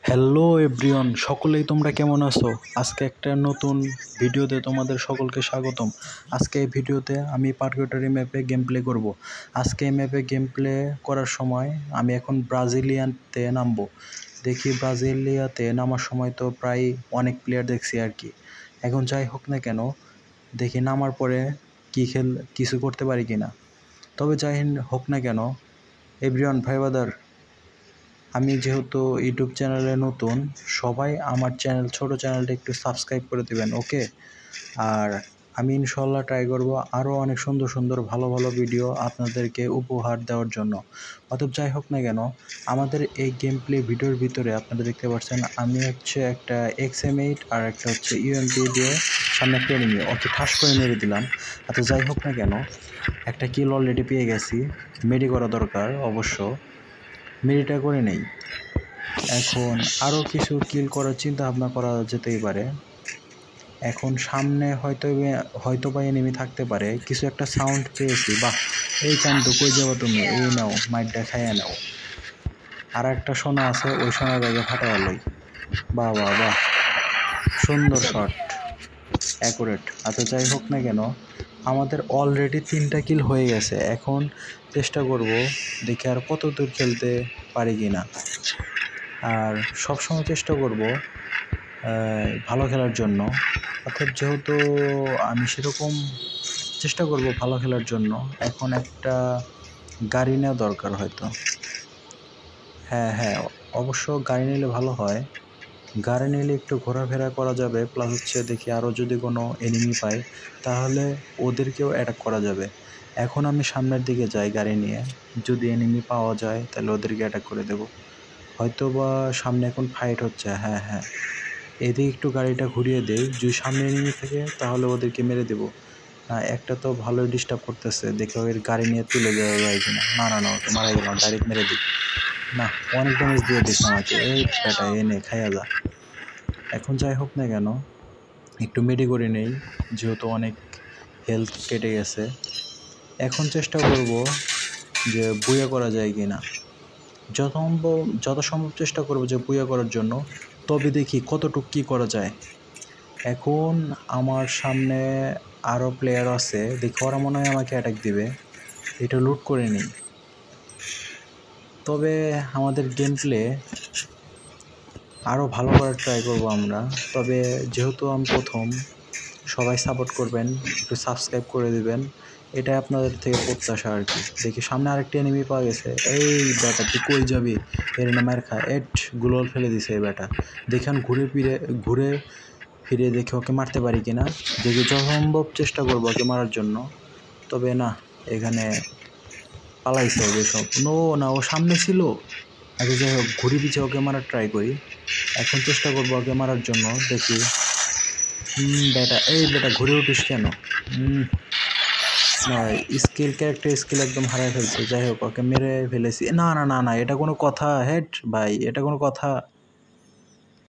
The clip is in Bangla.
হ্যালো এভরিওয়ান, সকলেই তোমরা কেমন আছো? আজকে একটা নতুন ভিডিওতে তোমাদের সকলকে স্বাগতম। আজকে এই ভিডিওতে আমি পার্কিউটারি ম্যাপে গেম প্লে করবো। আজকে এই ম্যাপে গেম প্লে করার সময় আমি এখন ব্রাজিলিয়ানতে নামবো। দেখি ব্রাজিলিয়াতে নামার সময় তো প্রায় অনেক প্লেয়ার দেখছি আর কি। এখন যাই হোক না কেন, দেখি নামার পরে কিছু করতে পারি কিনা। তবে যাই হোক না কেন এভরিওয়ান ভাই বাদার, আমি যেহেতু ইউটিউব চ্যানেলে নতুন, সবাই আমার ছোট চ্যানেলটা একটু সাবস্ক্রাইব করে দেবেন, ওকে? আর আমি ইনশাল্লাহ ট্রাই করব আরও অনেক সুন্দর সুন্দর ভালো ভালো ভিডিও আপনাদেরকে উপহার দেওয়ার জন্য। অতএব যাই হোক না কেন, আমাদের এই গেম প্লে ভিডিওর ভিতরে আপনারা দেখতে পাচ্ছেন আমি হচ্ছে একটা XM8 আর একটা হচ্ছে UMP দিয়ে সামনে একটা এনিমি ওকে ঠাস করে মেরে দিলাম। আচ্ছা যাই হোক না কেন, একটা কিল অলরেডি পেয়ে গেছি, মেডি করা দরকার অবশ্য, মেডিটা করে নেই। এখন আরও কিছু কিল করার চিন্তা ভাবনা করা যেতেই পারে। এখন সামনে হয়তো বা এনিমি থাকতে পারে। কিছু একটা সাউন্ড পেয়েছি, বাহ! এই চান্দু কই যাবো তুমি? এই নাও, মাইটটা খাইয়া নাও। আর একটা সোনা আছে, ওই সোনার ব্যাগে ফাটাইয়া লই। বাহ বাহ বাহ, সুন্দর শট, অ্যাকুরেট। আচ্ছা যাই হোক না কেন, আমাদের অলরেডি 3টা কিল হয়ে গেছে। এখন চেষ্টা করব দেখি আর কত দূর খেলতে পারি কিনা। আর সবসময় চেষ্টা করব ভালো খেলার জন্য। অর্থাৎ যেহেতু আমি সেরকম চেষ্টা করব ভালো খেলার জন্য। এখন একটা গাড়ি নেওয়া দরকার হয়তো। হ্যাঁ, অবশ্য গাড়ি নিলে ভালো হয়। গাড়ি নিলে একটু ঘোরাফেরা করা যাবে, প্লাস হচ্ছে দেখি আরও যদি কোনো এনিমি পাই তাহলে ওদেরকেও অ্যাটাক করা যাবে। এখন আমি সামনের দিকে যাই গাড়ি নিয়ে, যদি এনিমি পাওয়া যায় তাহলে ওদেরকে অ্যাটাক করে দেব। হয়তো বা সামনে এখন ফাইট হচ্ছে, হ্যাঁ, এদিকে একটু গাড়িটা ঘুরিয়ে দেই, যদি সামনে এনিমি থাকে তাহলে ওদেরকে মেরে দেব। না, একটা তো ভালোই ডিস্টার্ব করতেছে, দেখে ওর গাড়ি নিয়ে তুলে দেওয়া যায় কিনা। না, ওকে মারা গেল, ডাইরেক্ট মেরে দিই। না, অনেক ড্যামেজ দিয়ে দিস আমাকে, এই বেটা এনে খাইয়া যা। এখন যাই হোক না কেন, একটু মেডি করে নেই, যেহেতু অনেক হেলথ কেটে গেছে। এখন চেষ্টা করব যে বুয়া করা যায় কিনা। যত সম্ভব চেষ্টা করব যে বুয়া করার জন্য, তবে দেখি কতটুকু কী করা যায়। এখন আমার সামনে আরও প্লেয়ার আছে, দেখি ওরা মনে হয় আমাকে অ্যাটাক দিবে, এটা লুট করে নিই। তবে আমাদের গেম প্লে আরও ভালো করার ট্রাই করব আমরা। তবে যেহেতু আমি প্রথম, সবাই সাপোর্ট করবেন, একটু সাবস্ক্রাইব করে দিবেন, এটাই আপনাদের থেকে প্রত্যাশা আর কি। দেখি সামনে আরেকটা এনিমি পাওয়া গেছে। এই বেটা তুই কই যাবি? এর না মার খা। গুলোল ফেলে দিছে এই বেটা। দেখেন ঘুরে ফিরে দেখে ওকে মারতে পারি কিনা। দেখি যথাসম্ভব চেষ্টা করবো ওকে মারার জন্য। তবে না, এখানে পালাইছে যেসব। না, ও সামনে ছিল। আচ্ছা যাই হোক, ঘুরি পিছিয়ে ওকে মারার ট্রাই করি। এখন চেষ্টা করবো ওকে মারার জন্য, দেখি। বেটা ঘুরে উঠিস কেন? না, ক্যারেক্টার স্কিল একদম হারায় ফেলছে। যাই হোক, ওকে মেরে ফেলেছি। না, এটা কোনো কথা? হেড ভাই, এটা কোনো কথা?